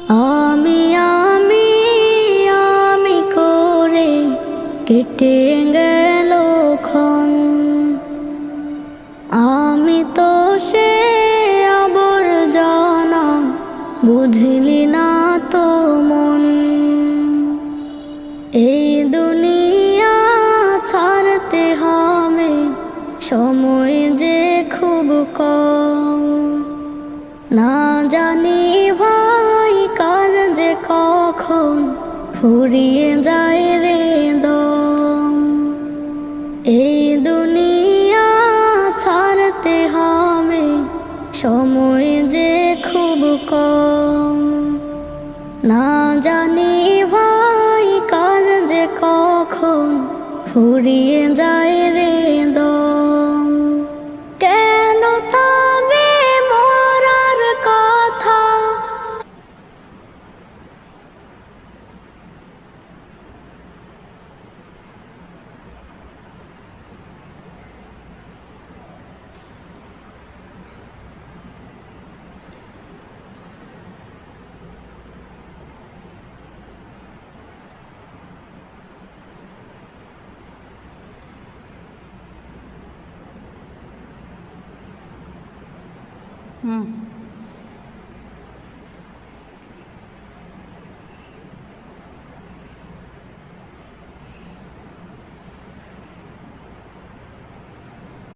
আমি আমি আমি করে কেটে গেল ক্ষণ, আমি তো সে আবর্জনা, বুঝলি না তো মন। এই দুনিয়া ছাড়তে হবে, সময় যে খুব কম। না জানি ভাই কার যে কখন ফুরিয়ে যায় রে দম। এই দুনিয়া ছাড়তে হবে, সময় যে খুব কম। না জানি ভাই কার যে কখন ফুরিয়ে যায় রে দম। কেন তবে মরার কথা,